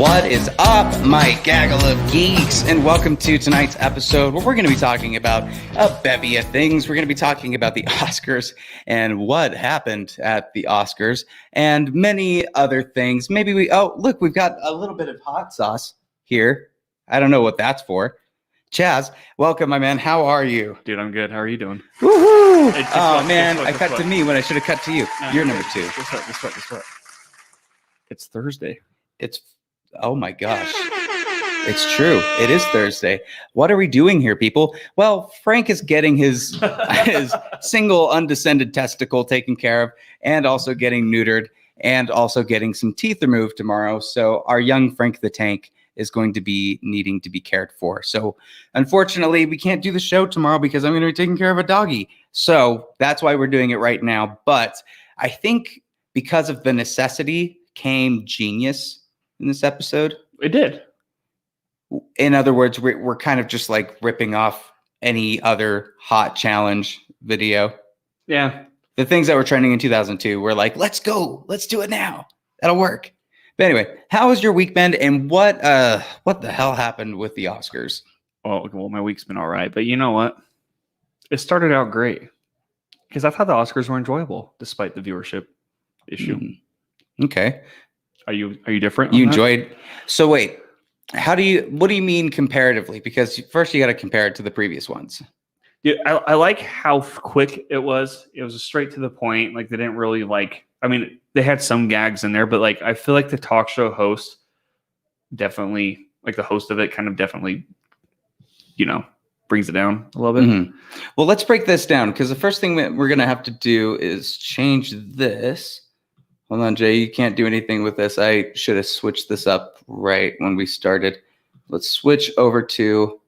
What is up, my Gaggle of Geeks, and welcome to tonight's episode where we're going to be talking about a bevy of things. We're going to be talking about the Oscars and what happened at the Oscars and many other things. Maybe we've got a little bit of hot sauce here. I don't know what that's for. Chaz, welcome, my man. How are you? Dude, I'm good. How are you doing? Woohoo! Oh, man, I cut to me when I should have cut to you. You're number two. Guess what? It's Thursday. Oh my gosh. It's true. It is Thursday. What are we doing here, people? Well, Frank is getting his single undescended testicle taken care of and also getting neutered and also getting some teeth removed tomorrow. So our young Frank the Tank is going to be needing to be cared for. So unfortunately, we can't do the show tomorrow because I'm going to be taking care of a doggy. So that's why we're doing it right now. But I think because of the necessity came genius in this episode. It did. In other words, we're kind of just like ripping off any other hot challenge video. Yeah. The things that were trending in 2002, we're like, let's go. Let's do it now. That'll work. But anyway, how was your week, Ben? And what the hell happened with the Oscars? Well, my week's been all right. But you know what? It started out great. Because I thought the Oscars were enjoyable, despite the viewership issue. Okay. Are you different? You enjoyed? So wait, what do you mean comparatively? Because first you got to compare it to the previous ones. Yeah, I like how quick it was. It was straight to the point. Like they didn't really they had some gags in there, but like I feel like the talk show host definitely, like the host of it kind of definitely, brings it down a little bit. Mm-hmm. Well, let's break this down because the first thing that we're going to have to do is change this. Hold on, Jay. You can't do anything with this. I should have switched this up right when we started. Let's switch over to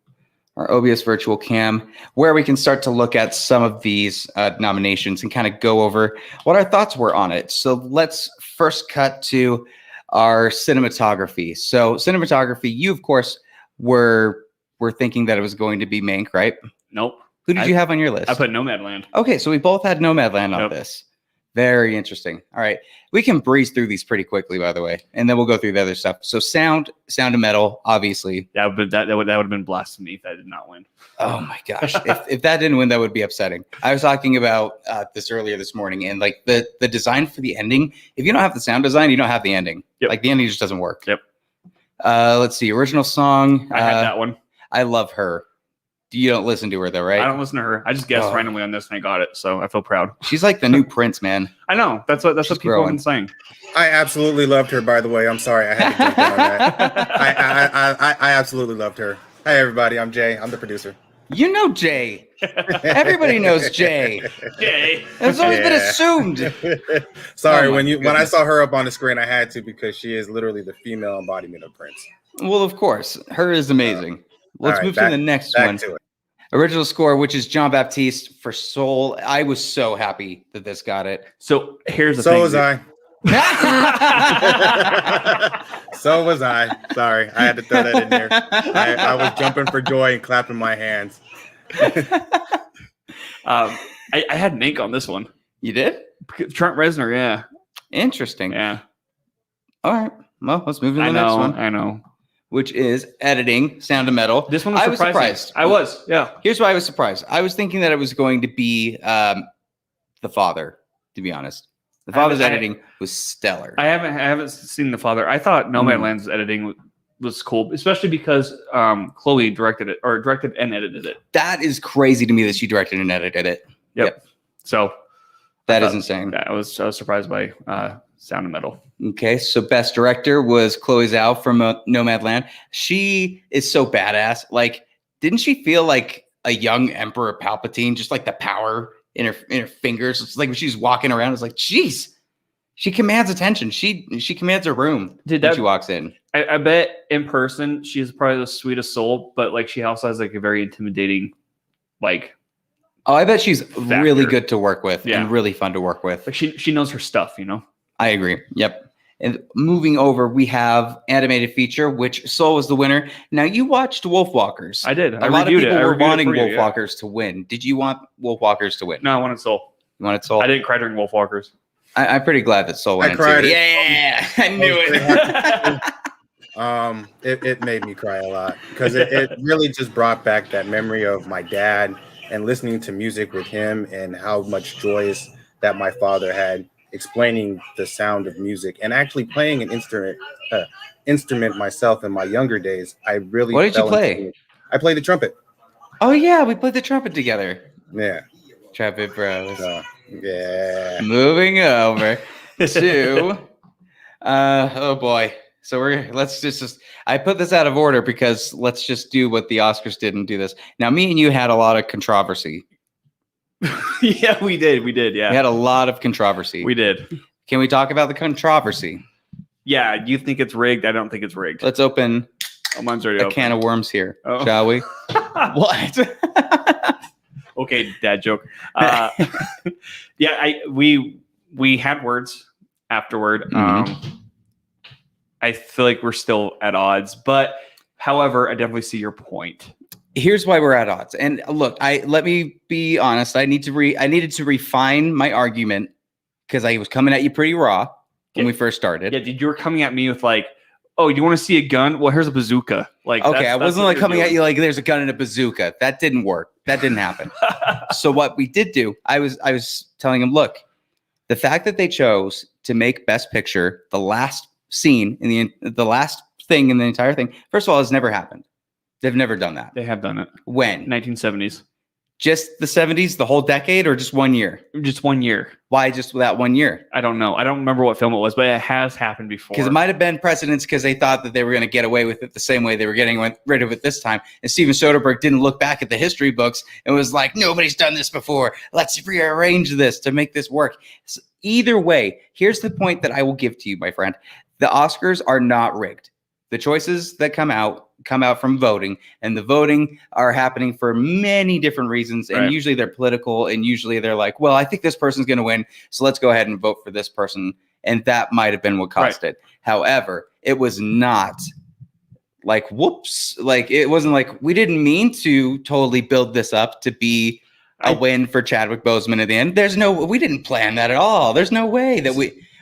our OBS virtual cam where we can start to look at some of these nominations and kind of go over what our thoughts were on it. So let's first cut to our cinematography. So cinematography, you, of course, were thinking that it was going to be Mank, right? Nope. Who did you have on your list? I put Nomadland. Okay, so we both had Nomadland on this. Very interesting. All right. We can breeze through these pretty quickly, by the way, and then we'll go through the other stuff. So sound and metal, obviously. Yeah, but that would have been blasphemy if that did not win. Oh my gosh. if that didn't win, that would be upsetting. I was talking about this earlier this morning, and like the design for the ending, if you don't have the sound design, you don't have the ending. Yep. Like the ending just doesn't work. Yep. Let's see. Original song. I had that one. I love her. You don't listen to her though, right? I don't listen to her. I just guessed randomly on this and I got it, so I feel proud. She's like the new Prince, man. I know. That's what people have been saying. I absolutely loved her, by the way. I'm sorry I had to jump in on that. I absolutely loved her. Hi everybody, I'm Jay. I'm the producer. You know Jay. Everybody knows Jay. Jay. It's always been assumed. Sorry, when I saw her up on the screen, I had to because she is literally the female embodiment of Prince. Well, of course. Her is amazing. Let's move to the next one. Original score, which is John Baptiste for Soul. I was so happy that this got it. So here's the thing. So was I. So was I. Sorry, I had to throw that in there. I was jumping for joy and clapping my hands. I had Mank on this one. You did? Trent Reznor, yeah. Interesting. Yeah. All right. Well, let's move to the next one. I know. Which is editing, sound and metal. This one was surprised. I was, yeah. Here's why I was surprised. I was thinking that it was going to be The Father, to be honest. The Father's editing was stellar. I haven't seen The Father. I thought Nomadland's editing was cool, especially because Chloe directed and edited it. That is crazy to me that she directed and edited it. Yep. So that is insane. Yeah, I was surprised by sound and metal. Okay, so best director was Chloe Zhao from Nomadland. She is so badass. Like, didn't she feel like a young Emperor Palpatine? Just like the power in her fingers. It's like when she's walking around, it's like, geez, she commands attention. She commands her room when she walks in. I bet in person she's probably the sweetest soul, but like she also has like a very intimidating, like. Oh, I bet she's really good to work with and really fun to work with. Like she knows her stuff, I agree. Yep. And moving over, we have animated feature, which Soul was the winner. Now, you watched Wolfwalkers. I did. A lot of people were wanting Wolfwalkers to win. Did you want Wolfwalkers to win? No, I wanted Soul. You wanted Soul? I didn't cry during Wolfwalkers. I'm pretty glad that Soul won. I cried. Yeah, I knew it. It made me cry a lot because it really just brought back that memory of my dad and listening to music with him and how much joyous that my father had explaining the sound of music and actually playing an instrument myself in my younger days. I really What did you fell into play? it. I played the trumpet. Oh yeah, we played the trumpet together. Yeah. Trumpet Bros. Yeah. Moving over to oh boy. So let's just I put this out of order because let's just do what the Oscars did and do this. Now me and you had a lot of controversy. Yeah, we did. Yeah. We had a lot of controversy. We did. Can we talk about the controversy? Yeah, you think it's rigged? I don't think it's rigged. Let's open mine's already a open. can of worms here, Oh. shall we? What? Okay, dad joke. Yeah, we had words afterward. Mhm. I feel like we're still at odds, but however, I definitely see your point. Here's why we're at odds. And look, let me be honest. I needed to refine my argument because I was coming at you pretty raw when we first started. Yeah, dude, you were coming at me with like, oh, you want to see a gun? Well, here's a bazooka. Like, okay, I wasn't what like you're coming at doing. you like there's a gun and a bazooka. That didn't work. That didn't happen. So what we did do, I was telling him, look, the fact that they chose to make Best Picture the last scene in the last thing in the entire thing, first of all, has never happened. They've never done that. They have done it. When? 1970s. Just the 70s, the whole decade, or just 1 year? Just 1 year. Why just that 1 year? I don't know. I don't remember what film it was, but it has happened before. Because it might have been precedents because they thought that they were going to get away with it the same way they were getting rid of it this time. And Steven Soderbergh didn't look back at the history books and was like, nobody's done this before. Let's rearrange this to make this work. So either way, here's the point that I will give to you, my friend. The Oscars are not rigged. The choices that come out from voting, and the voting are happening for many different reasons. And Right. usually they're political, and usually they're like, well, I think this person's going to win, so let's go ahead and vote for this person. And that might have been what caused it. However, it was not like, whoops, like it wasn't like we didn't mean to totally build this up to be a win for Chadwick Boseman at the end. We didn't plan that at all. There's no way that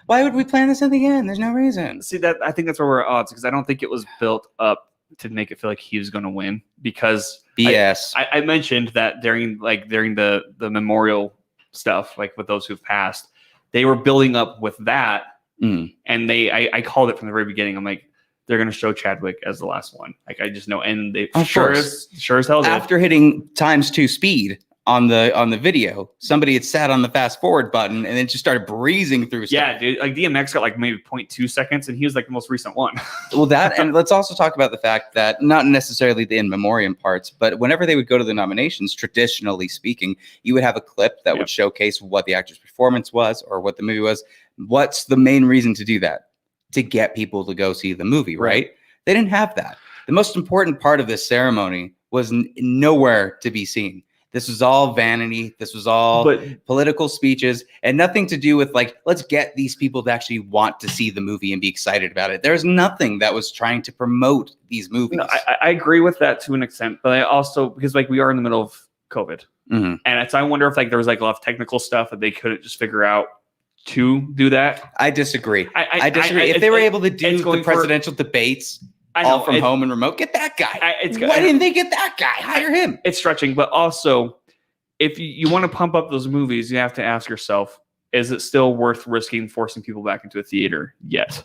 why would we plan this at the end? There's no reason. See, that I think that's where we're at odds, because I don't think it was built up to make it feel like he was going to win, because BS. I mentioned that during the memorial stuff, like with those who've passed, they were building up with that. Mm. And I called it from the very beginning. I'm like, they're going to show Chadwick as the last one. Like, I just know. And they sure as hell did. After hitting ×2 speed on the video, somebody had sat on the fast forward button and then just started breezing through stuff. Yeah, dude. Like DMX got like maybe 0.2 seconds, and he was like the most recent one. Well, that, and let's also talk about the fact that not necessarily the in memoriam parts, but whenever they would go to the nominations, traditionally speaking, you would have a clip that would showcase what the actor's performance was or what the movie was. What's the main reason to do that? To get people to go see the movie, right? They didn't have that. The most important part of this ceremony was nowhere to be seen. This was all vanity. This was all political speeches, and nothing to do with like, let's get these people to actually want to see the movie and be excited about it. There's nothing that was trying to promote these movies. No, I agree with that to an extent, but I also, because like we are in the middle of COVID, Mhm. and I wonder if like there was like a lot of technical stuff that they couldn't just figure out to do that. I disagree. I disagree. If they were able to do the presidential debates all from home and remote, get that guy. Why didn't they get that guy? Hire him. It's stretching, but also, if you want to pump up those movies, you have to ask yourself, is it still worth risking forcing people back into a theater yet?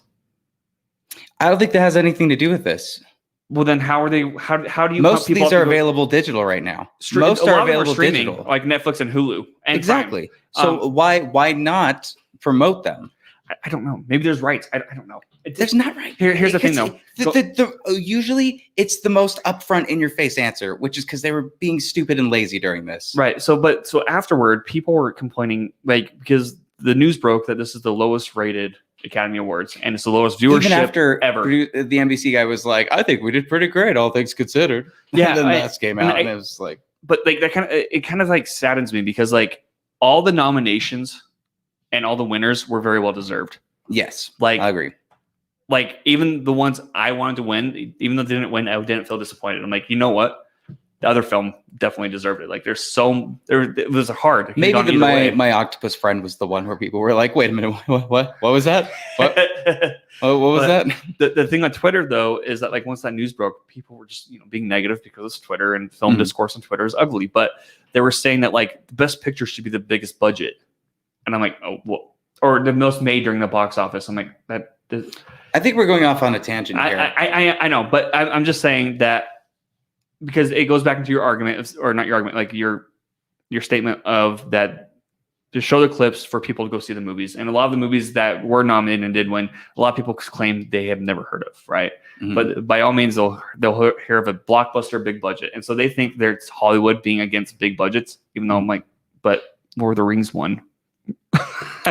I don't think that has anything to do with this. Well, then how do you? Most of these are available digital right now. Most are available digital, like Netflix and Hulu. And exactly. Prime. So why not promote them? I don't know. Maybe there's rights. I don't know. There's not right. Here's the thing, though. Usually, it's the most upfront, in your face answer, which is because they were being stupid and lazy during this. Right. So afterward, people were complaining, like, because the news broke that this is the lowest rated Academy Awards, and it's the lowest viewership Even after ever. The NBC guy was like, "I think we did pretty great, all things considered." Yeah. And then that came out, and it was like, but like that kind of like saddens me, because like all the nominations and all the winners were very well deserved. Yes, like I agree. Like even the ones I wanted to win, even though they didn't win, I didn't feel disappointed. I'm like, you know what? the other film definitely deserved it. Like it was hard. Maybe my octopus friend was the one where people were like, wait a minute, what was that? What was that? The thing on Twitter though is that like once that news broke, people were just being negative because it's Twitter and film discourse on Twitter is ugly. But they were saying that like the best picture should be the biggest budget, and I'm like, oh, well, or the most made during the box office. I'm like that. I think we're going off on a tangent here. I know, but I'm just saying that because it goes back into your argument, or not your argument, like your statement of that to show the clips for people to go see the movies. And a lot of the movies that were nominated and did win, a lot of people claim they have never heard of, right? Mm-hmm. But by all means, they'll hear of a blockbuster, big budget. And so they think there's Hollywood being against big budgets, even though I'm like, but Lord of the Rings won.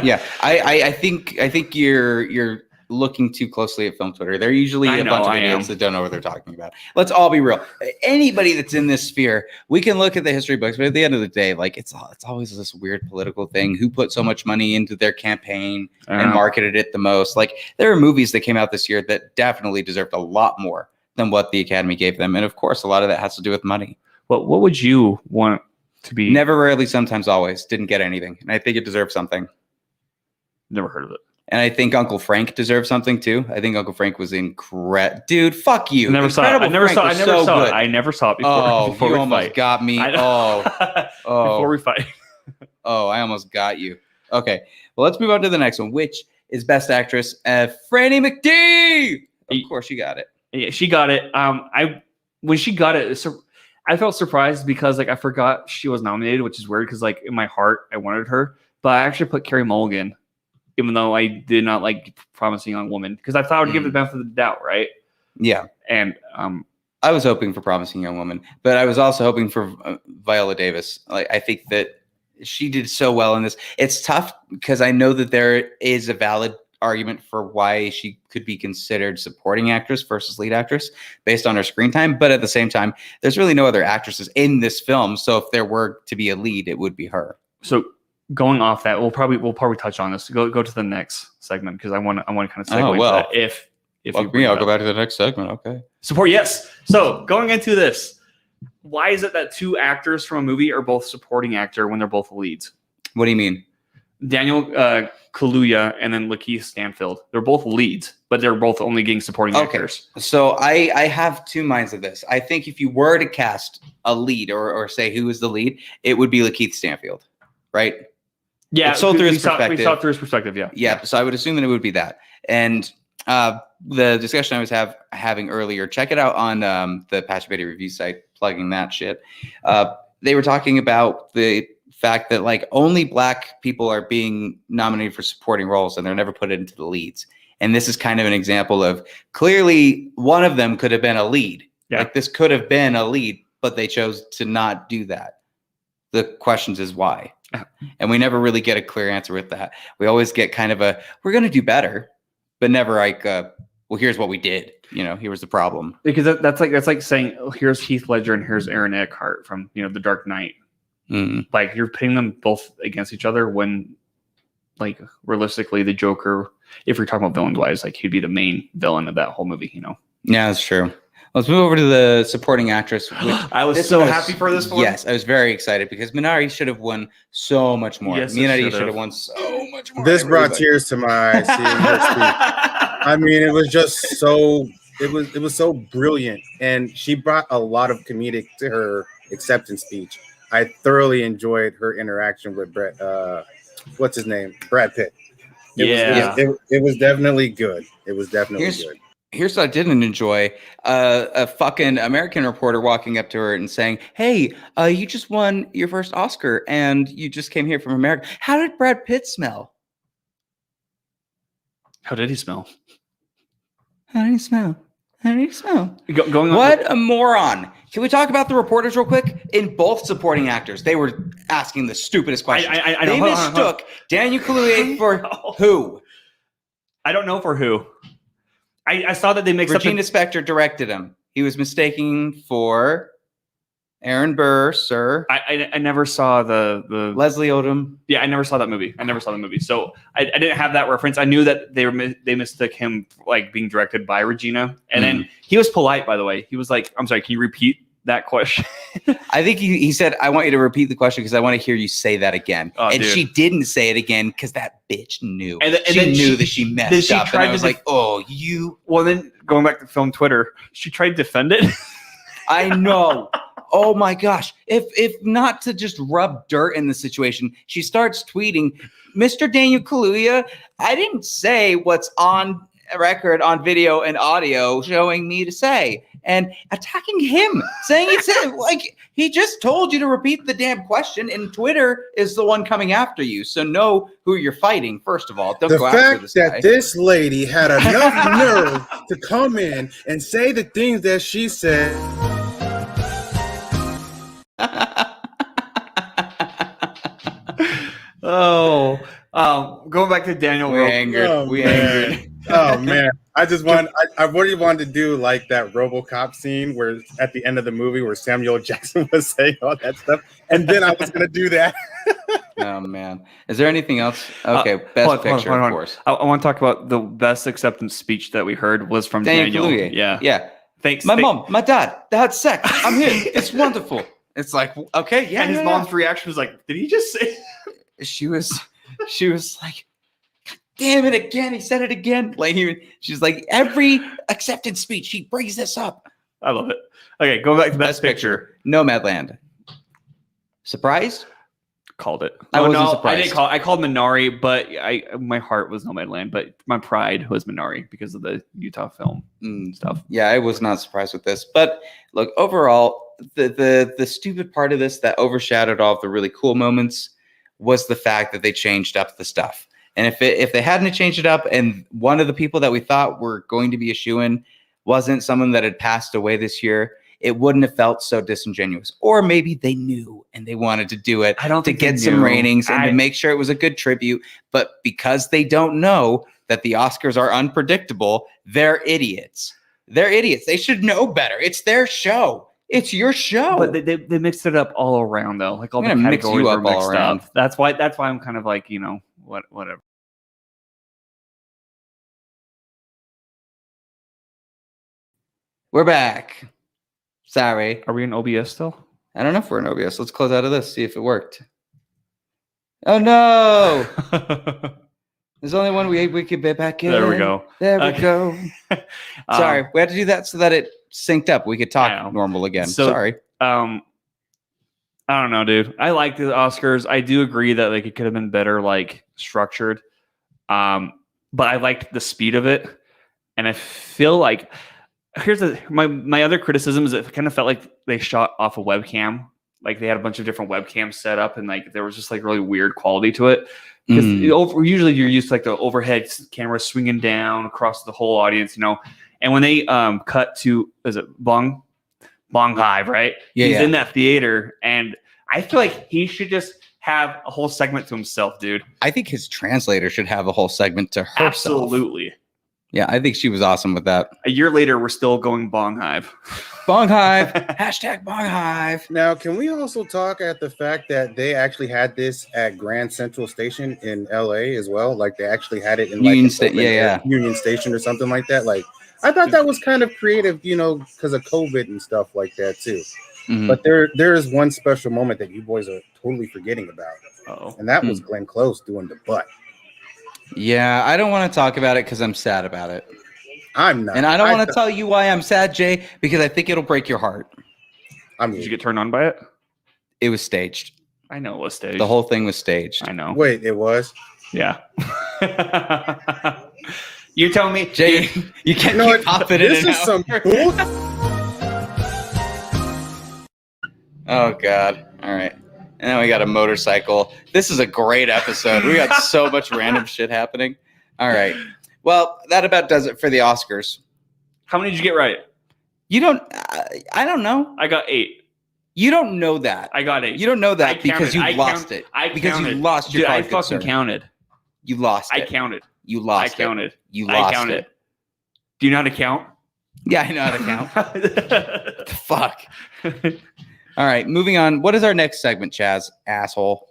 Yeah, I think you're looking too closely at film Twitter. They're usually a bunch of idiots that don't know what they're talking about. Let's all be real. Anybody that's in this sphere, we can look at the history books, but at the end of the day, like it's always this weird political thing. Who put so much money into their campaign and marketed it the most? Like there are movies that came out this year that definitely deserved a lot more than what the Academy gave them. And of course, a lot of that has to do with money. Well, what would you want to be? Never, rarely, sometimes, always. Didn't get anything. And I think it deserves something. Never heard of it. And I think Uncle Frank deserves something too. I think Uncle Frank was incredible. Dude, fuck you. I never saw it. I never saw it before you we almost fight. got me. Before we fight. I almost got you. Okay. Well, let's move on to the next one, which is Best Actress. Franny McD. Of course, you got it. Yeah, she got it. When she got it, I felt surprised because like I forgot she was nominated, which is weird because like in my heart I wanted her, but I actually put Carey Mulligan. Even though I did not like Promising Young Woman, because I thought I would give it the benefit of the doubt, right? Yeah. And I was hoping for Promising Young Woman, but I was also hoping for Viola Davis. Like I think that she did so well in this. It's tough because I know that there is a valid argument for why she could be considered supporting actress versus lead actress based on her screen time. But at the same time, there's really no other actresses in this film. So if there were to be a lead, it would be her. So going off that, we'll probably touch on this. Go to the next segment because I want to kind of segue into that. If I'll go back to the next segment. Okay. Support, yes. So going into this, why is it that two actors from a movie are both supporting actor when they're both leads? What do you mean? Daniel Kaluuya and then Lakeith Stanfield. They're both leads, but they're both only getting supporting actors. So I have two minds of this. I think if you were to cast a lead or say who is the lead, it would be Lakeith Stanfield, right? Yeah, we saw through his perspective. Yeah. Yeah. So I would assume that it would be that. And the discussion I was having earlier, check it out on the Patch Beatty review site, plugging that shit. They were talking about the fact that like only black people are being nominated for supporting roles and they're never put into the leads. And this is kind of an example of clearly one of them could have been a lead. Yeah. Like this could have been a lead, but they chose to not do that. The questions is why. And we never really get a clear answer with that. We always get kind of we're going to do better, but never like, well, here's what we did. Here was the problem. Because that's like saying, oh, here's Heath Ledger and here's Aaron Eckhart from, The Dark Knight. Mm-hmm. Like you're pitting them both against each other when like realistically the Joker, if you're talking about villains wise, like he'd be the main villain of that whole movie, Yeah, that's true. Let's move over to the supporting actress. I was so happy for this one. Yes, I was very excited because Minari should have won so much more. Yes, Minari should have won so much more. This brought tears to my eyes seeing her speak. I mean, it was just so it was so brilliant, and she brought a lot of comedic to her acceptance speech. I thoroughly enjoyed her interaction with Brad Pitt. It was definitely good. It was definitely good. Here's what I didn't enjoy. A fucking American reporter walking up to her and saying, hey, you just won your first Oscar and you just came here from America. How did Brad Pitt smell? How did he smell? Going on. What a moron. Can we talk about the reporters real quick? In both supporting actors, they were asking the stupidest questions. I they mistook Daniel Kaluuya for who? I don't know for who. I saw that they mixed Regina Spektor directed him. He was mistaking for Aaron Burr, sir. I never saw the Leslie Odom. Yeah, I never saw that movie. So I didn't have that reference. I knew that they mistook him like being directed by Regina. And then he was polite, by the way. He was like, I'm sorry, can you repeat that question. I think he said, I want you to repeat the question because I want to hear you say that again. Oh, and dude. she didn't say it again because that bitch knew. And she then knew that she messed up. And I was like, oh, you. Well, then going back to film Twitter, she tried to defend it. I know. Oh my gosh. If not to just rub dirt in the situation, she starts tweeting, Mr. Daniel Kaluuya, I didn't say what's on record on video and audio showing me to say, and attacking him, saying he said, like, he just told you to repeat the damn question, and Twitter is the one coming after you. So know who you're fighting, first of all. Don't The go after fact this that guy. this lady had enough nerve to come in and say the things that she said. Going back to Daniel. We angered. Oh, We man. angered. Oh man, I really wanted to do like that RoboCop scene where at the end of the movie where Samuel Jackson was saying all that stuff, and then I was gonna do that. Oh man, is there anything else? Okay, best picture, of course. I want to talk about the best acceptance speech that we heard was from Daniel. Kaluuya. Yeah. Thanks. My mom, my dad, they had sex. I'm here. It's wonderful. It's like, okay, yeah. And his yeah, mom's reaction was like, "Did he just say?" She was like, God damn it again. He said it again. Like she's like, every acceptance speech, she brings this up. I love it. Okay, going back to best picture. Nomadland. Surprised? Called it. I wasn't I surprised. didn't call. I called Minari, but my heart was Nomadland, but my pride was Minari because of the Utah film stuff. Yeah, I was not surprised with this. But look, overall, the stupid part of this that overshadowed all of the really cool moments was the fact that they changed up the stuff. And if they hadn't changed it up, and one of the people that we thought were going to be a shoo-in wasn't someone that had passed away this year, it wouldn't have felt so disingenuous. Or maybe they knew and they wanted to do it to get some ratings and to make sure it was a good tribute. But because they don't know that the Oscars are unpredictable, they're idiots. They're idiots. They should know better. It's their show. It's your show. But they mixed it up all around though. Like all the mix categories you were up all mixed around. up. That's why I'm kind of like, whatever. We're back. Sorry. Are we in OBS still? I don't know if we're in OBS. Let's close out of this, see if it worked. Oh no! There's only one we could be back in. There we go. There we go. Sorry, we had to do that so that it synced up. We could talk normal again. So, sorry. I don't know, dude. I like the Oscars. I do agree that like it could have been better, like structured. But I liked the speed of it, and I feel like my other criticism is it kind of felt like they shot off a webcam. Like they had a bunch of different webcams set up, and like there was just like really weird quality to it. Because usually you're used to like the overhead camera swinging down across the whole audience, And when they cut to, is it Bong Hive, right? Yeah, He's in that theater, and I feel like he should just have a whole segment to himself, dude. I think his translator should have a whole segment to herself. Absolutely. Yeah, I think she was awesome with that. A year later, we're still going Bong Hive. Bong Hive. Hashtag Bong Hive. Now, can we also talk at the fact that they actually had this at Grand Central Station in LA as well? Like they actually had it in like Union Station or something like that. Like I thought that was kind of creative, because of COVID and stuff like that too. Mm-hmm. But there is one special moment that you boys are totally forgetting about. And that was Glenn Close doing the butt. Yeah, I don't want to talk about it because I'm sad about it. I'm not. And I don't want to tell you why I'm sad, Jay, because I think it'll break your heart. Did you get turned on by it? It was staged. I know it was staged. The whole thing was staged. I know. Wait, it was? Yeah. You're telling me, Jay, you can't keep popping it in. This is some bull. Oh, God. All right. And then we got a motorcycle. This is a great episode. We got so much random shit happening. All right. Well, that about does it for the Oscars. How many did you get right? You don't. I don't know. I got 8. You don't know that. I got 8. You don't know that because you lost it. Because you lost your card. I fucking counted. You lost it. I counted. You lost it. I counted. You lost I counted. it. Do you know how to count? Yeah, I know how to count. Fuck. All right, moving on. What is our next segment, Chaz? Asshole.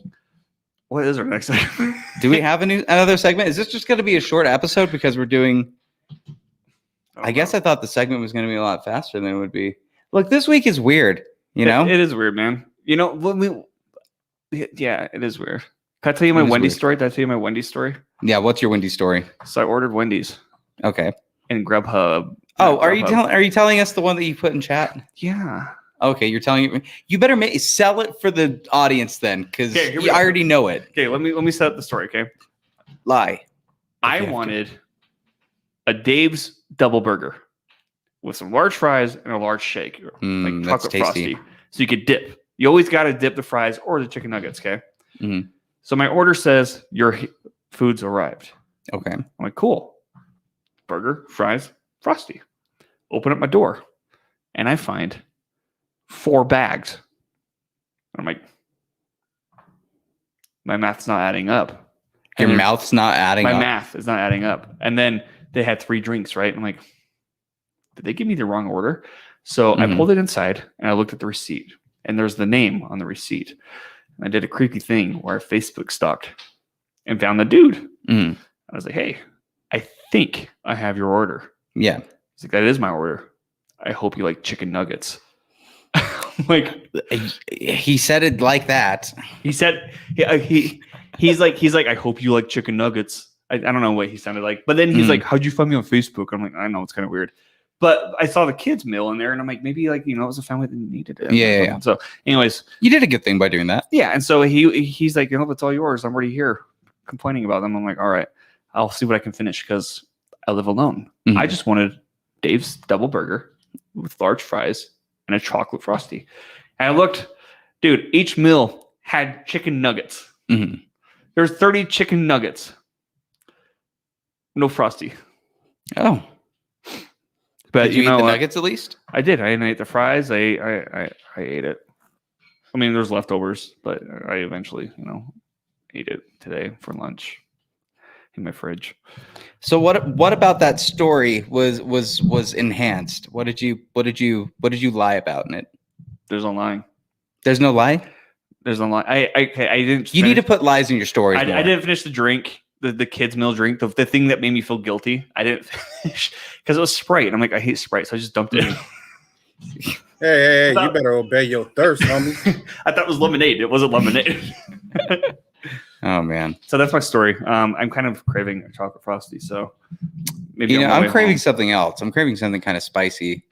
What is our next segment? Do we have another segment? Is this just going to be a short episode because we're doing... I guess I thought the segment was going to be a lot faster than it would be. Look, this week is weird. You know? It is weird, man. You know, yeah, it is weird. Can I tell you my It is Wendy's weird. story? Did I tell you my Wendy's story? Yeah. What's your Wendy's story? So I ordered Wendy's Okay. and Grubhub. Oh, not are you Grubhub. telling us the one that you put in chat? Yeah. Okay, you're telling you better sell it for the audience then, because Okay, here we I go. already know it. Okay, let me set up the story. Okay, Lie. I you have to. wanted a Dave's double burger with some large fries and a large shake, like that's chocolate tasty. frosty, so you could dip. You always got to dip the fries or the chicken nuggets. Okay. Mhm. So my order says your food's arrived. Okay. I'm like, cool. Burger, fries, frosty. Open up my door, and I find 4 bags. I'm like, my math's not adding up. Your And then mouth's not adding my up. math is not adding up. And then they had 3 drinks, right? I'm like, did they give me the wrong order? So I Mhm. pulled it inside and I looked at the receipt, and there's the name on the receipt. And I did a creepy thing where I Facebook stalked and found the dude. Mhm. I was like, hey, I think I have your order. Yeah. He's like, that is my order. I hope you like chicken nuggets. I'm like, He said it like that. he said, he's like, I hope you like chicken nuggets. I don't know what he sounded like, but then he's like, how'd you find me on Facebook? I'm like, I know, it's kind of weird, but I saw the kids meal in there, and I'm like, maybe like, you know, it was a family that needed it. Yeah. So, anyways, You did a good thing by doing that. yeah, and so he's like, you know, it's all yours. I'm already here complaining about them. I'm like, all right, I'll see what I can finish because I live alone. Mhm. I just wanted Dave's double burger with large fries and a chocolate frosty. And I looked, dude, each meal had chicken nuggets. Mhm. There's 30 chicken nuggets. No frosty. Oh. But Did you you eat know the what? nuggets at least? I did. I ate the fries. I ate it. I mean, there's leftovers, but I eventually, you know, ate it today for lunch in my fridge. So what about that story was enhanced? What did you lie about in it? There's no lying. There's no lie? There's no lie. I didn't. You need to finish- put lies in your stories. I more. didn't finish the drink, the kids' meal drink, the thing that made me feel guilty. I didn't finish because it was Sprite. I'm like, I hate Sprite, so I just dumped it. Hey, you better obey your thirst, homie. I thought it was lemonade. It wasn't lemonade. Oh man. So that's my story. I'm kind of craving a chocolate frosty, so maybe You know, on my I'm way craving home. something else. I'm craving something kind of spicy.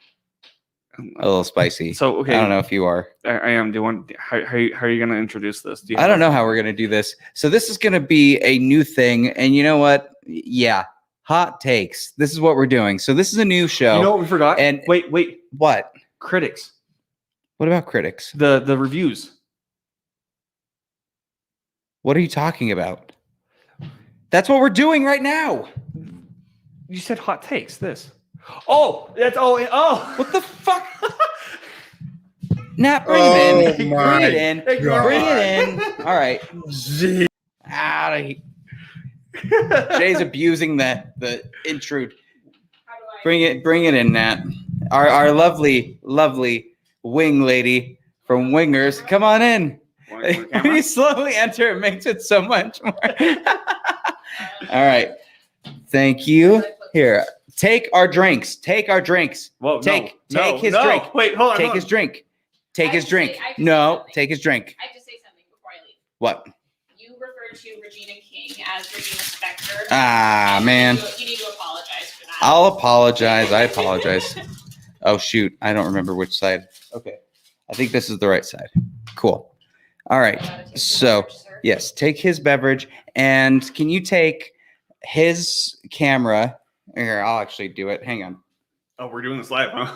A little spicy. So okay, I don't know if you are. I am. Do you want? How are you going to introduce this? Do you I have don't know how we're gonna do this. So this is gonna be a new thing, and you know what? Yeah, hot takes. This is what we're doing. So this is a new show. You know what we forgot? And- wait, What? critics. What about critics? The reviews. What are you talking about? That's what we're doing right now. You said hot takes. This. Oh, that's oh. What the fuck? Nat, bring it in. my Bring it in. God. Bring it in. All right. Gee. Out of here. Jay's abusing the intro. Bring it in, Nat. Our lovely wing lady from Wingers. Come on in. When you slowly enter, it makes it so much more. All right. Thank you. Here. Take our drinks. Take our drinks. Whoa, Take his drink. Wait, hold on. Take hold his on. drink. Take I his have to drink. say- I have to say No, something. take his drink. I have to say something before I leave. What? You referred to Regina King as Regina Spector. Ah, and man. You need to apologize for that. I'll apologize. I apologize. Oh, shoot. I don't remember which side. Okay. I think this is the right side. Cool. All right. You gotta take So, the beverage, sir. yes, take his beverage. And can you take his camera? Here, I'll actually do it. Hang on. Oh, we're doing this live, huh?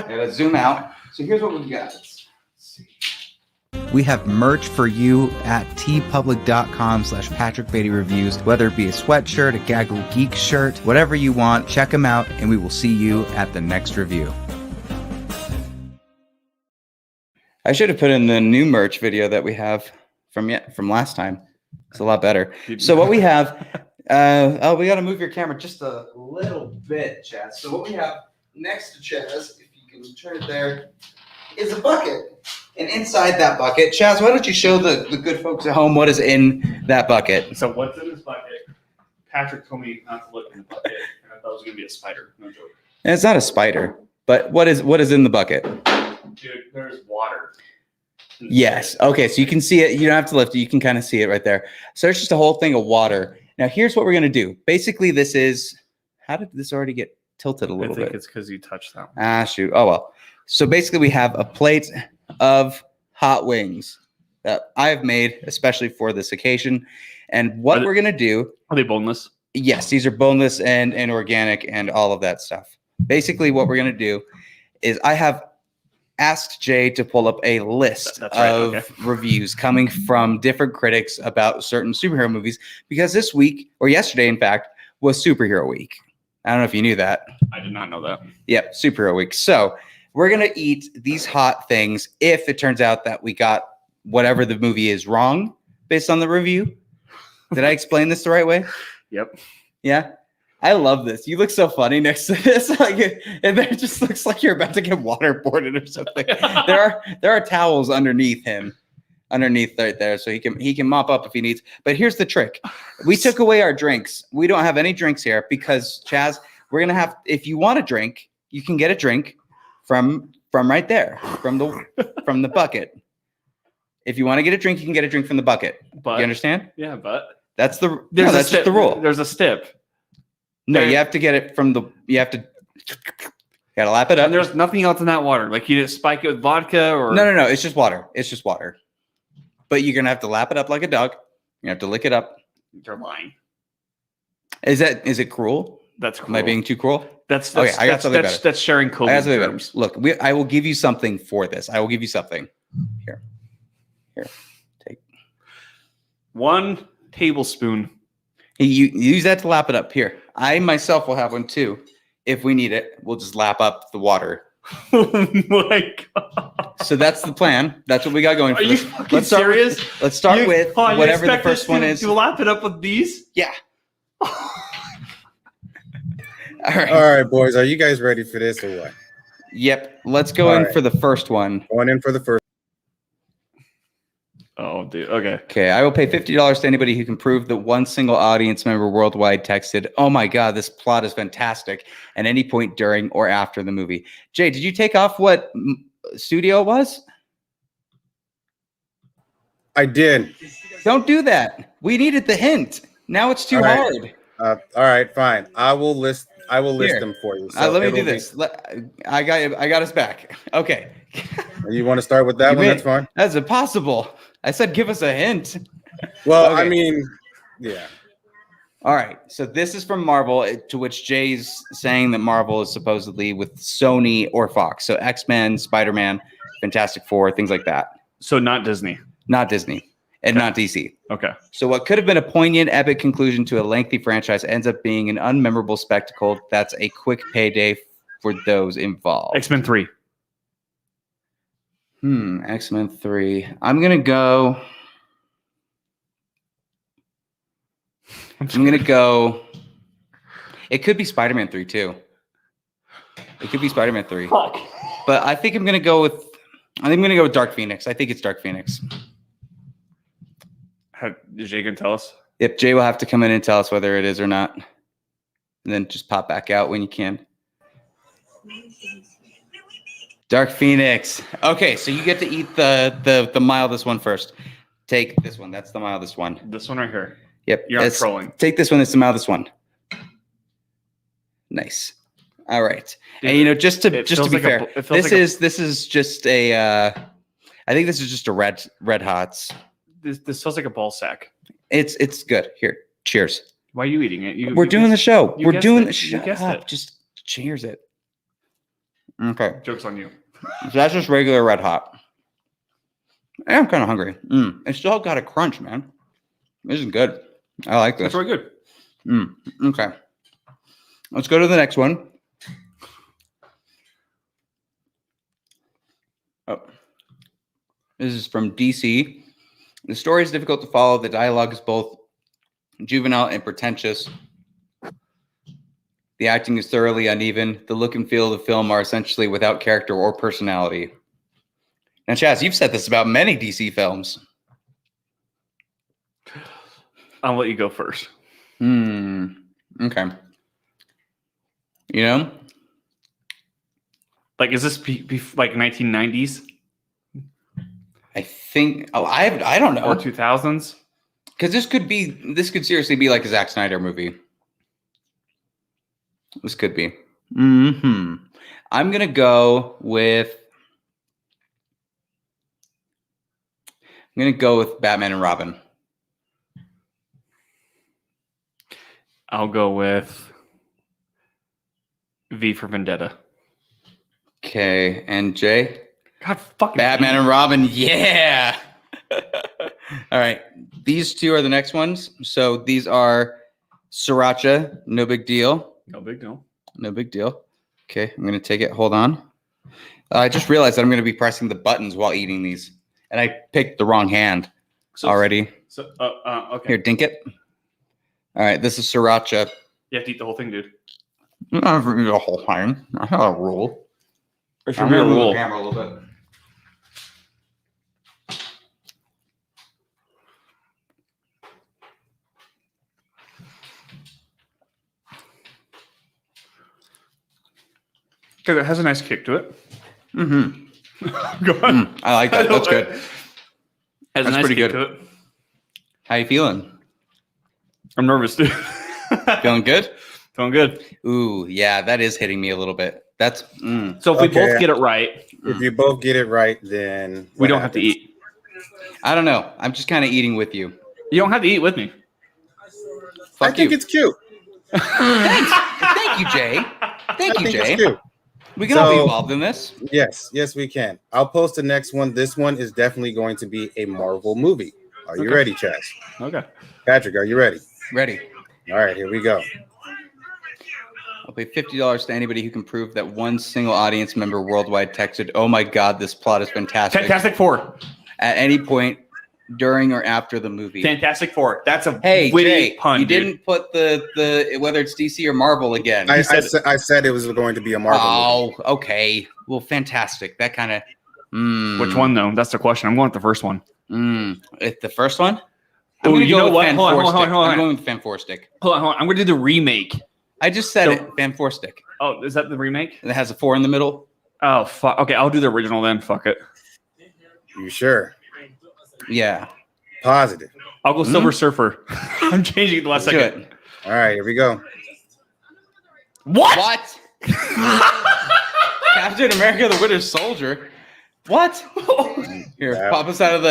Let's zoom out. So here's what we've got. Let's see. We have merch for you at tpublic.com/Patrick Beatty Reviews. Whether it be a sweatshirt, a Gaggle of Geeks shirt, whatever you want, check them out, and we will see you at the next review. I should have put in the new merch video that we have from last time. It's a lot better. So what we have, we got to move your camera just a little bit, Chaz. So what we have next to Chaz, if you can turn it there, is a bucket. And inside that bucket, Chaz, why don't you show the good folks at home what is in that bucket? So what's in this bucket? Patrick told me not to look in the bucket, and I thought it was gonna be a spider. No joke. And it's not a spider, but what is in the bucket? Dude, there's water. Yes. Okay. So you can see it. You don't have to lift it. You can kind of see it right there. So it's just a whole thing of water. Now, here's what we're going to do. Basically, this is, how did this already get tilted a little I think bit? it's because you touched that one. Ah, shoot. Oh, well. So basically, we have a plate of hot wings that I've made especially for this occasion. And what we're going to do. Are they boneless? Yes, these are boneless and organic and all of that stuff. Basically, what we're going to do is I have asked Jay to pull up a list of reviews coming from different critics about certain superhero movies because this week, or yesterday, in fact, was superhero week. I don't know if you knew that. I did not know that. Yep, superhero week. So we're going to eat these hot things if it turns out that we got whatever the movie is wrong based on the review. Did I explain this the right way? Yep. Yeah. I love this. You look so funny next to this. Like, and it just looks like you're about to get waterboarded or something. there are towels underneath him, underneath right there, so he can mop up if he needs. But here's the trick: we took away our drinks. We don't have any drinks here because Chaz, we're gonna have. If you want a drink, you can get a drink from right there, from the bucket. If you want to get a drink, you can get a drink from the bucket. But you understand? Yeah, but that's just the rule. There's a stip. No, you have to get it from the. You have to. Gotta lap it up. And there's nothing else in that water. Like you didn't spike it with vodka or. No. It's just water. It's just water. But you're gonna have to lap it up like a dog. You have to lick it up. You're lying. Is it cruel? That's cruel. Am I being too cruel? That's okay. I got something better. That's sharing COVID I got something terms. Better. Look, I will give you something for this. I will give you something. Here. Take 1 tablespoon. You use that to lap it up. Here, I myself will have one too. If we need it, we'll just lap up the water. Oh my god! So that's the plan. That's what we got going. Are you fucking serious? Let's start with whatever the first one is. To lap it up with these? Yeah. All right, boys. Are you guys ready for this or what? Yep. Let's go in for the first one. Going in for the first. Oh, dude. Okay. Okay. I will pay $50 to anybody who can prove that one single audience member worldwide texted, "Oh my God, this plot is fantastic," at any point during or after the movie. Jay, did you take off what studio it was? I did. Don't do that. We needed the hint. Now it's too hard. All right, fine. I will list them for you. So let me do this. I got us back. Okay. You want to start with that one? That's fine. That's impossible. I said give us a hint. Well, okay. I mean, yeah. All right. So this is from Marvel, to which Jay's saying that Marvel is supposedly with Sony or Fox. So X-Men, Spider-Man, Fantastic Four, things like that. So not Disney. Not Disney. And not DC. Okay. So what could have been a poignant, epic conclusion to a lengthy franchise ends up being an unmemorable spectacle that's a quick payday for those involved. X-Men 3. X-Men 3. I'm going to go... It could be Spider-Man 3, too. It could be Spider-Man 3. Fuck. But I think I'm going to go with... Dark Phoenix. I think it's Dark Phoenix. Is Jay going to tell us? Yep, Jay will have to come in and tell us whether it is or not. And then just pop back out when you can. Dark Phoenix. Okay, so you get to eat the mildest one first. Take this one. That's the mildest one. This one right here. Yep. You're not trolling. Take this one. It's the mildest one. Nice. All right. And just to be fair, this is just a I think this is just a red hots. This feels like a ball sack. It's good. Here. Cheers. Why are you eating it? We're doing the show. We're doing the show. Shut up. Just cheers it. Okay. Joke's on you. So that's just regular red hot. I'm kind of hungry. It's still got a crunch, man. This is good. I like this. That's really good. Okay. Let's go to the next one. Oh. This is from DC. The story is difficult to follow. The dialogue is both juvenile and pretentious. The acting is thoroughly uneven. The look and feel of the film are essentially without character or personality. Now, Chaz, you've said this about many DC films. I'll let you go first. Okay. You know, Like, is this like 1990s I think. Oh, I don't know. or 2000s? Because this could seriously be like a Zack Snyder movie. This could be. I'm gonna go with. I'm gonna go with Batman and Robin. I'll go with V for Vendetta. Okay, and Jay. God fucking Batman and Robin. Yeah. All right. These two are the next ones. So these are Sriracha. No big deal. No big deal. No big deal. Okay, I'm gonna take it. Hold on. I just realized that I'm gonna be pressing the buttons while eating these, and I picked the wrong hand already. So okay. Here, dink it. All right, this is Sriracha. You have to eat the whole thing, dude. I have to eat the whole time. I have a rule. It's I'm your gonna move rule. the camera a little bit. Because it has a nice kick to it. Mm-hmm. Go on. I like that. That's good. Has a That's nice pretty kick good. to it. How you feeling? I'm nervous, dude. Feeling good? Feeling good. Ooh, yeah, that is hitting me a little bit. That's So if we Okay. both get it right, If you both get it right, then we don't have to eat. I don't know. I'm just kind of eating with you. You don't have to eat with me. I Fuck think you. it's cute. Thank you, Jay. Thank I you, think Jay. it's cute. We can all be So- involved in this. Yes, we can. I'll post the next one. This one is definitely going to be a Marvel movie. Are you Okay. ready, Chaz? Okay. Patrick, are you ready? Ready. All right, here we go. I'll pay $50 to anybody who can prove that one single audience member worldwide texted, "Oh my God, this plot is fantastic," Fantastic Four. at any point during or after the movie. Fantastic Four. That's a Hey, witty Jay, pun. you dude. didn't put the whether it's DC or Marvel again. I said- said it was going to be a Marvel movie. Oh, okay. Well, fantastic. That kind of. Which one though? That's the question. I'm going with the first one. The first one. Oh, gonna you go know with what? Fan Hold on, Four hold on, Stick. hold on. I'm going with Fan Four Stick. Hold on. I'm going to do the remake. I just said So- it. Fan Four Stick. Oh, is that the remake? And it has a 4 in the middle. Oh, fuck. Okay, I'll do the original then. Fuck it. You sure? Yeah. Positive. I'll go Silver Surfer. I'm changing it the last Let's do second. it. All right, here we go. What? Captain America: The Winter Soldier. What? Here, Yeah. pop us out of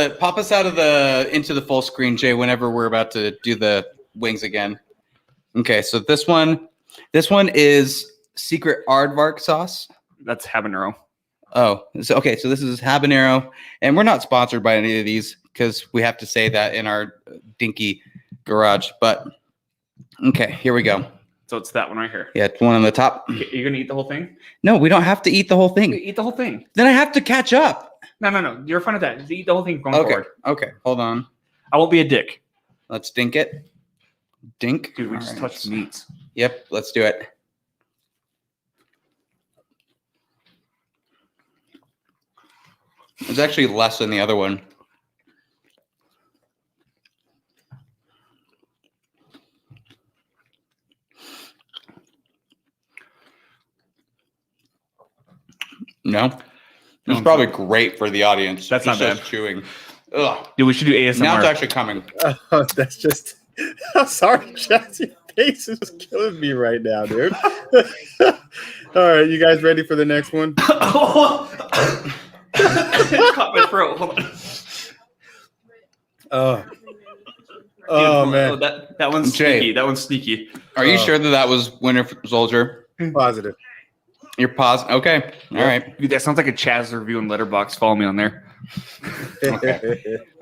the into the full screen, Jay. Whenever we're about to do the wings again. Okay, so this one is secret aardvark sauce. That's habanero. Oh, so okay. So this is habanero, and we're not sponsored by any of these because we have to say that in our dinky garage. But okay, here we go. So it's that one right here. Yeah, it's one on the top. Okay, you're gonna eat the whole thing? No, we don't have to eat the whole thing. Eat the whole thing. Then I have to catch up. No. You're fine with that. Just eat the whole thing going Okay. forward. Okay. Hold on. I won't be a dick. Let's dink it. Dink. Dude, we All just right. touched meats. Yep. Let's do it. It's actually less than the other one. No. It's probably great for the audience. That's not Just bad. us chewing. Ugh. Dude, we should do ASMR. Now it's actually coming. Oh, that's just. I'm sorry, Chaz. Your face is killing me right now, dude. All right, you guys ready for the next one? It caught my throat. Hold on. Oh, Dude, man, that one's Jay. sneaky. That one's sneaky. Are you sure that was Winter Soldier? positive. You're positive. Okay. All right. Dude, that sounds like a Chaz review in Letterboxd. Follow me on there.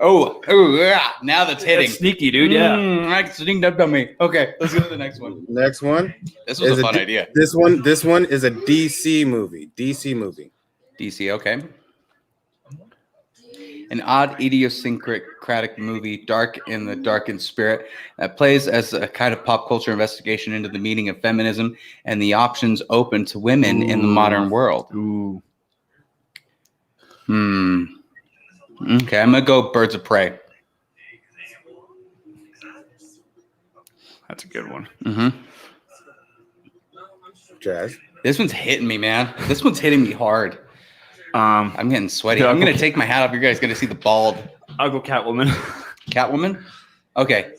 Oh, yeah. Now that's hitting. That's sneaky, dude. Yeah. I sneaked up on me. Okay, let's go to the next one. Next one. This was Is a it fun D- idea. This one is a DC movie. DC, okay. An odd, idiosyncratic movie, dark in the darkened spirit, that plays as a kind of pop culture investigation into the meaning of feminism and the options open to women in the modern world. Ooh. Okay, I'm gonna go Birds of Prey. That's a good one. Mm-hmm. Chaz. This one's hitting me, man. This one's hitting me hard. I'm getting sweaty. Yeah, I'm gonna take my hat off. You guys gonna see the bald I'll go Catwoman. Catwoman. Okay.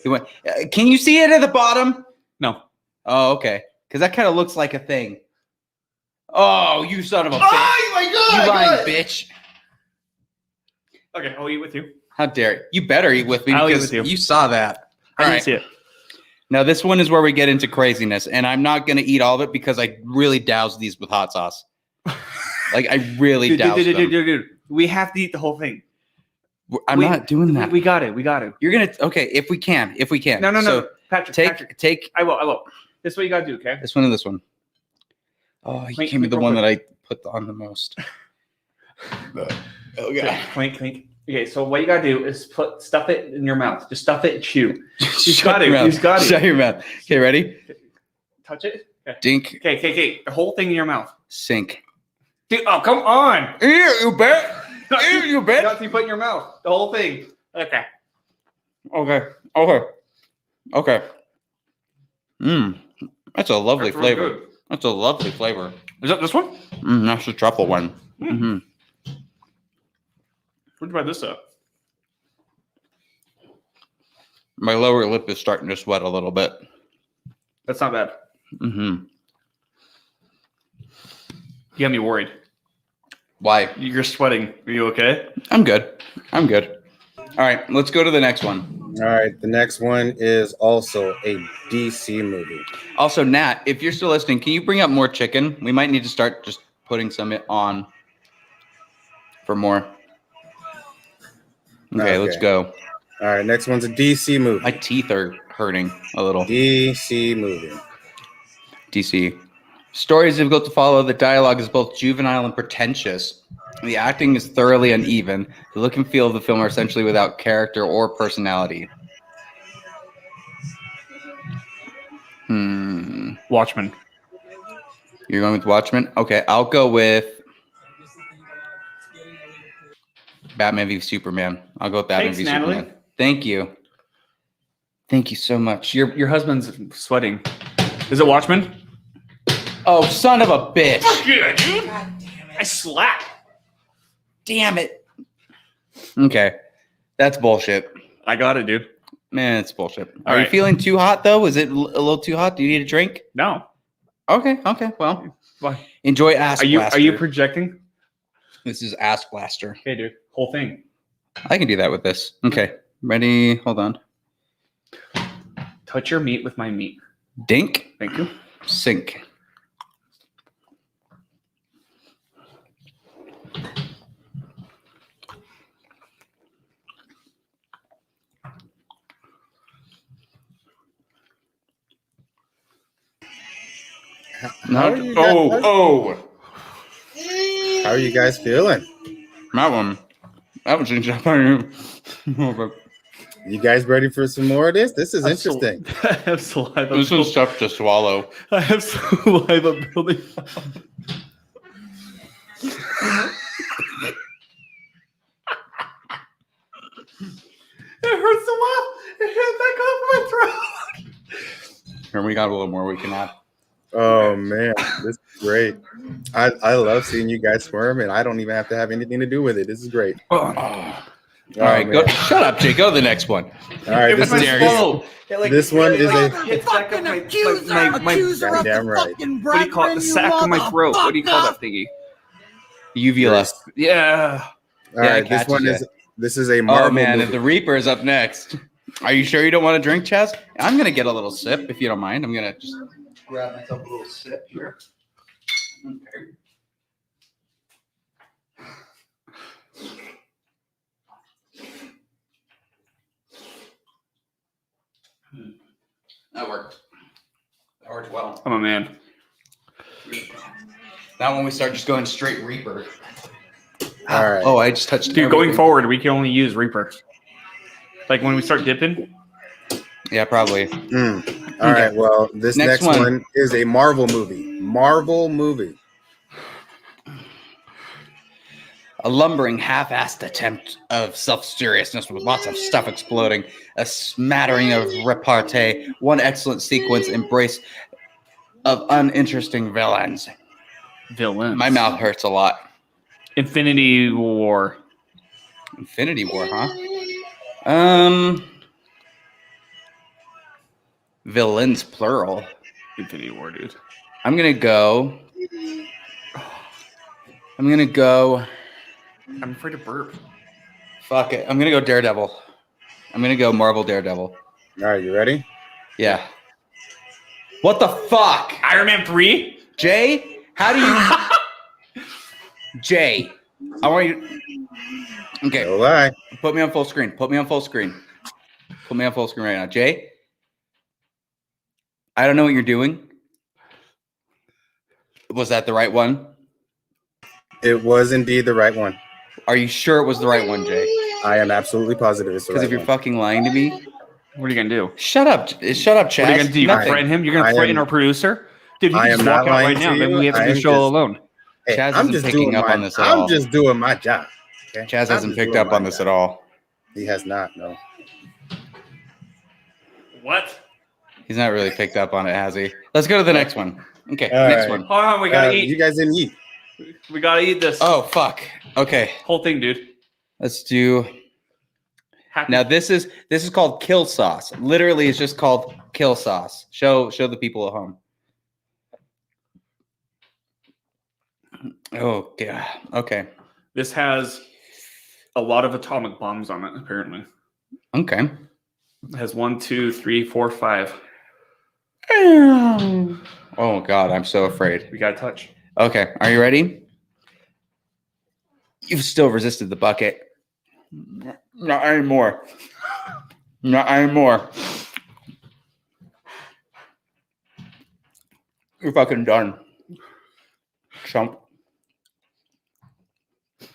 Can you see it at the bottom? No. Oh, okay. Because that kind of looks like a thing. Oh, you son of a bitch! Oh my god! You lying bitch! Okay, I'll eat with you. How dare you? You better eat with me I'll eat because with you. you saw that. I All didn't right. see it. Now this one is where we get into craziness, and I'm not gonna eat all of it because I really doused these with hot sauce. Like I really doused them. Dude. We have to eat the whole thing. I'm not doing that. We got it. We got it. You're gonna okay if we can. No. So Patrick. take I will. This is what you gotta do, okay? this one and this one. Oh, you Clink, gave me the clink, one real that I put on the most. Oh god. Clink. Okay, so what you gotta do is stuff it in your mouth. Just stuff it and chew. Shut your mouth. got it. Shut your mouth. Okay, ready? Touch it. Okay. Dink. Okay. The whole thing in your mouth. Sink. Dude, oh, come on. Here, you bet. Here, you bet. Not to put in your mouth. The whole thing. Okay. Okay. That's a lovely That's really flavor. good. That's a lovely flavor. Is that this one? That's the truffle one. Mm-hmm. Where'd you buy this at? My lower lip is starting to sweat a little bit. That's not bad. Mm-hmm. You got me worried. Why? You're sweating. Are you okay? I'm good. All right, let's go to the next one. All right, the next one is also a DC movie. Also, Nat, if you're still listening, can you bring up more chicken? We might need to start just putting some on for more. Okay, let's go. All right, next one's a DC movie. My teeth are hurting a little. DC movie. DC. Story is difficult to follow. The dialogue is both juvenile and pretentious. The acting is thoroughly uneven. The look and feel of the film are essentially without character or personality. Watchmen. You're going with Watchmen? Okay, I'll go with Batman v Superman. I'll go with Batman v Natalie. Superman. Thank you. Thank you so much. Your husband's sweating. Is it Watchmen? Oh, son of a bitch. Yeah, dude. I slap. Damn it. Okay. That's bullshit. I got it, dude. Man, it's bullshit. All Are you right. feeling too hot, though? Is it a little too hot? Do you need a drink? No. Okay. Well, Why? enjoy Ass Blaster. Are you projecting? This is Ass Blaster. Okay, dude. Whole thing. I can do that with this. Okay. Ready? Hold on. Touch your meat with my meat. Dink. Thank you. Sink. How are you guys, How are you guys feeling? That one changed up on you. You guys ready for some more of this? This is interesting. I have saliva. This one's tough to swallow. I have saliva building up. It hurts a lot. It hit back off my throat. Here, we got a little more we can add. Oh man, this is great. I love seeing you guys squirm, and I don't even have to have anything to do with it. This is great. All right, man. go. Shut up, Jake. Go to the next one. All right, It was this my is dare you. swallow. It, like, this one is a hits back up my goddamn right. what do you call it? The sack of my throat. What do you call that thingy? Uvula. Yeah. All Yeah, I right. This catch one it. is a Marvel Oh man, movie. the Reaper is up next. Are you sure you don't want to drink, Chaz? I'm gonna get a little sip if you don't mind. I'm gonna just grab myself a little sip here. Okay. That worked. That worked well. I'm a man. Now when we start just going straight Reaper. All right. Oh, I just touched. Dude, going everything. forward, we can only use Reaper. Like when we start dipping. Yeah, probably. All right. Well, this Next next one. one is a Marvel movie. Marvel movie. A lumbering, half-assed attempt of self-seriousness with lots of stuff exploding, a smattering of repartee, one excellent sequence embrace of uninteresting villains. Villains. My mouth hurts a lot. Infinity War. Infinity War, huh? Villains plural. Infinity War, dude. I'm gonna go. I'm afraid to burp. Fuck it. I'm gonna go Daredevil. I'm gonna go Marvel Daredevil. All right, you ready? Yeah. What the fuck? Iron Man 3? Jay? How do you Jay? I want you. Okay. No lie. Put me on full screen. Put me on full screen. Put me on full screen right now. Jay? I don't know what you're doing. Was that the right one? It was indeed the right one. Are you sure it was the right one, Jay? I am absolutely positive it's the Because right if you're one. fucking lying to me, What are you going to do? shut up. Shut up, Chaz. What are you going to do? You Nothing. threaten him? You're going I to threaten am- our producer? Dude, he I can just am walk not out lying right to now. Maybe you. we have to I do am the show just- alone. Hey, Chaz I'm isn't just picking doing up my, on this at I'm all. just doing my job. Okay? Chaz I'm hasn't just picked doing up my on this job. at all. He has not, no. What? He's not really picked up on it, has he? Let's go to the next one. Okay, All next right. one. Hold on, we got to You eat. guys didn't eat. We got to eat this Oh, fuck. Okay, whole thing, dude. let's do. Happy- Now this is called kill sauce. Literally, it's just called kill sauce. Show the people at home. Oh yeah. Okay. This has a lot of atomic bombs on it, apparently. Okay. It has 1, 2, 3, 4, 5. Oh God, I'm so afraid. We got to touch. Okay, are you ready? You've still resisted the bucket. Not anymore. Not anymore. You're fucking done. Chump.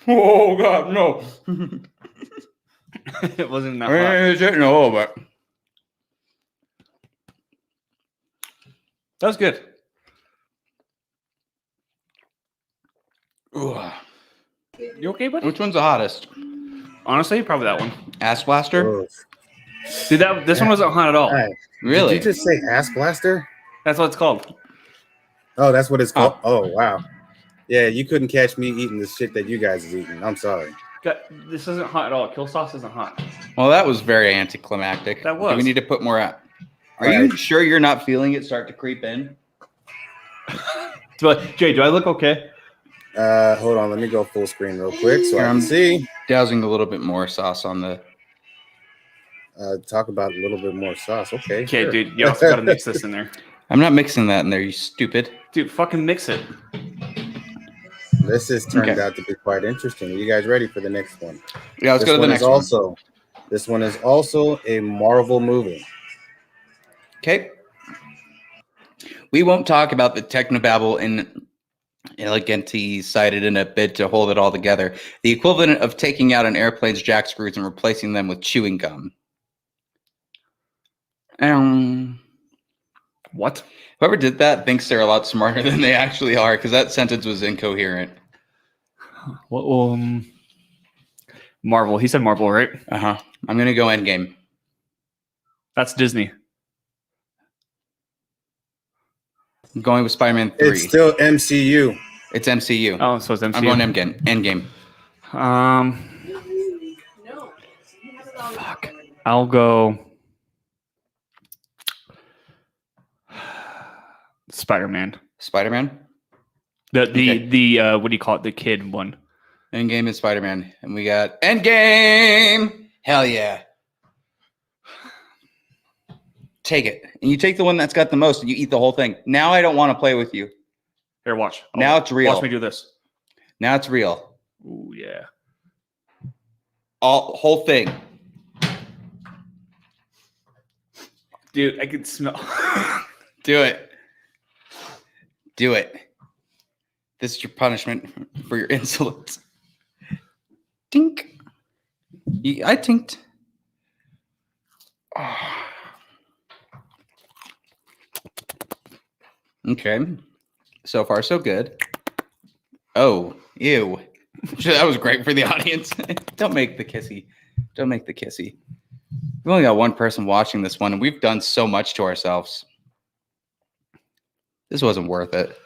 Oh God, no. It wasn't that hot. It's hitting a little bit. That was good. Ooh. You okay, buddy? Which one's the hottest? Honestly, probably that one. Ass blaster? Oof. Dude, this one wasn't hot at all. All right. Really? Did you just say ass blaster? That's what it's called. Oh, that's what it's called. Oh, wow. Yeah, you couldn't catch me eating the shit that you guys is eating. I'm sorry. This isn't hot at all. Kill sauce isn't hot. Well, that was very anticlimactic. That Do was. we need to put more out? Are Right. you sure you're not feeling it start to creep in? Jay, do I look okay? Hold on. Let me go full screen real quick so I can see. Dousing a little bit more sauce on the. Talk about a little bit more sauce. Okay. Okay, sure. dude, you also got to mix this in there. I'm not mixing that in there, you stupid. Dude, fucking mix it. This has turned Okay. out to be quite interesting. Are you guys ready for the next one? Yeah, let's This go to the one next is This one is also a Marvel movie. Okay. We won't talk about the technobabble in elegantly cited in a bid to hold it all together. The equivalent of taking out an airplane's jack screws and replacing them with chewing gum. What? Whoever did that thinks they're a lot smarter than they actually are, because that sentence was incoherent. What? Marvel. He said Marvel, right? Uh-huh. I'm gonna go Endgame. That's Disney. I'm going with Spider-Man 3. It's still MCU. It's MCU. Oh, so it's MCU. I'm going Endgame. No. You have it on. Fuck. I'll go Spider-Man. Spider-Man. The Okay. what do you call it? The kid one. Endgame is Spider-Man. And we got Endgame! Hell yeah. Take it. And you take the one that's got the most and you eat the whole thing. Now I don't want to play with you. Here, watch. Now it's real. Watch me do this. Now it's real. Ooh, yeah. Whole thing. Dude, I can smell. Do it. Do it. This is your punishment for your insolence. Tink. I tinked. Oh. Okay. So far, so good. Oh, ew. That was great for the audience. Don't make the kissy. Don't make the kissy. We've only got one person watching this one, and we've done so much to ourselves. This wasn't worth it.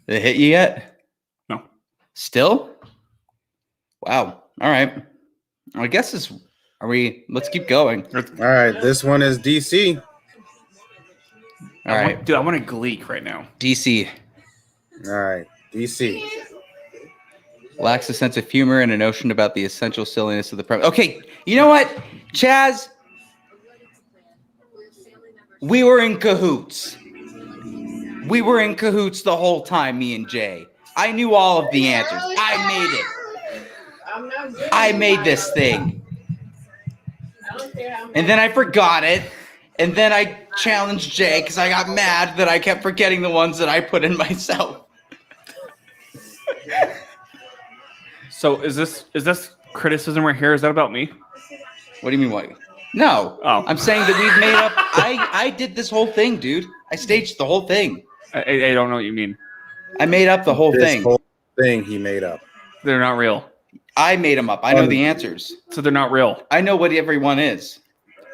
Did it hit you yet? No. Still? Wow. All right. I guess let's keep going. All right, this one is DC. All right. Dude, I want a Gleek right now. DC All right, DC. lacks a sense of humor and a notion about the essential silliness of the premise. Okay, you know what, Chaz? We were in cahoots. We were in cahoots the whole time, me and Jay. I knew all of the answers. I made it. I made this thing. And then I forgot it. And then I challenged Jay because I got mad that I kept forgetting the ones that I put in myself. So is this criticism right here? Is that about me? What do you mean, what? No. Oh. I'm saying that we've made up. I did this whole thing, dude. I staged the whole thing. I don't know what you mean. I made up the whole This thing. whole thing he made up. They're not real. I made them up. I know the answers. So they're not real. I know what everyone is.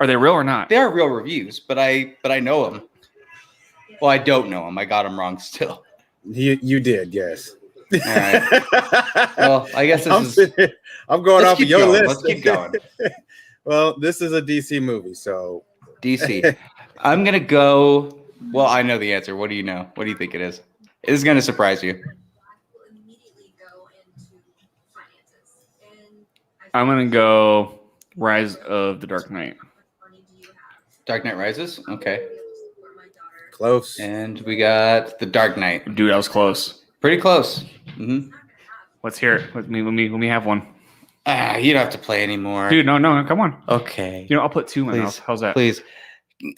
Are they real or not? They are real reviews, but I know them. Well, I don't know them. I got them wrong still. You did, yes. All right. Well, I guess I'm going off of your list. Let's keep going. Well, this is a DC movie, so DC. I'm gonna go. Well, I know the answer. What do you know? What do you think it is? It is gonna surprise you. I'm gonna go Rise of the Dark Knight. Dark Knight Rises. Okay. close. And we got the Dark Knight. Dude, I was close. Pretty close. Mm-hmm. Let's hear it. Let me have one. You don't have to play anymore. Dude, no, come on. Okay. You know, I'll put two in my Please. mouth. How's that? Please.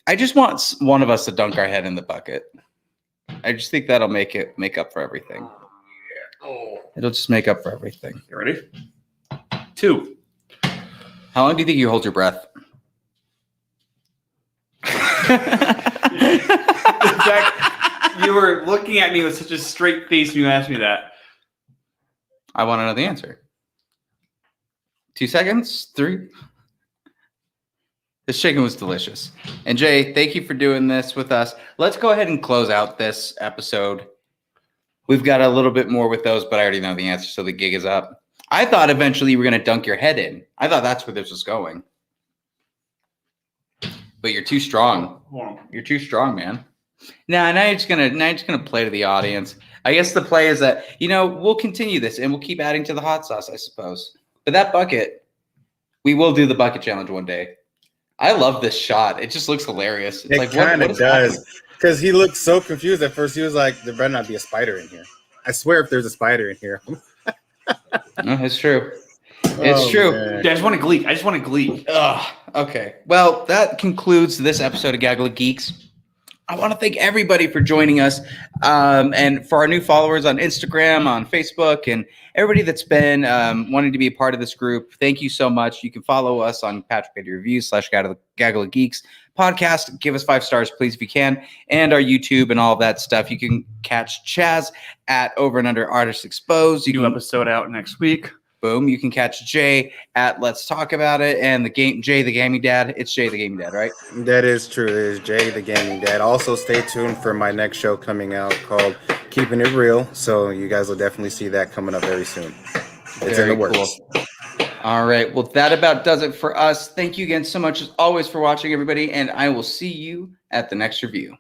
I just want one of us to dunk our head in the bucket. I just think that'll make up for everything. Oh. It'll just make up for everything. You ready? Two. How long do you think you hold your breath? In fact, you were looking at me with such a straight face when you asked me that. I want to know the answer. 2 seconds? 3? This chicken was delicious. And Jay, thank you for doing this with us. Let's go ahead and close out this episode. We've got a little bit more with those, but I already know the answer, so the gig is up. I thought eventually you were going to dunk your head in. I thought that's where this was going. But you're too strong. You're too strong, man. Now you're just gonna play to the audience. I guess the play is that, we'll continue this and we'll keep adding to the hot sauce, I suppose. But that bucket, we will do the bucket challenge one day. I love this shot. It just looks hilarious. It's It like, kind what of is does. Because he looked so confused at first. He was like, there better not be a spider in here. I swear if there's a spider in here. No, it's true. It's true. Man. Dude, I just want a gleek. Ugh, okay. Well, that concludes this episode of Gaggle of Geeks. I want to thank everybody for joining us, and for our new followers on Instagram, on Facebook, and everybody that's been wanting to be a part of this group. Thank you so much. You can follow us on Patrick Beatty Reviews / Gaggle of Geeks podcast. Give us 5 stars, please, if you can, and our YouTube and all of that stuff. You can catch Chaz at Over and Under Artists Exposed. New episode out next week. Boom. You can catch Jay at Let's Talk About It, and Jay the Gaming Dad. It's Jay the Gaming Dad, right? That is true. It is Jay the Gaming Dad. Also, stay tuned for my next show coming out called Keeping It Real. So you guys will definitely see that coming up very soon. It's in the works. Cool. All right. Well, that about does it for us. Thank you again so much, as always, for watching, everybody, and I will see you at the next review.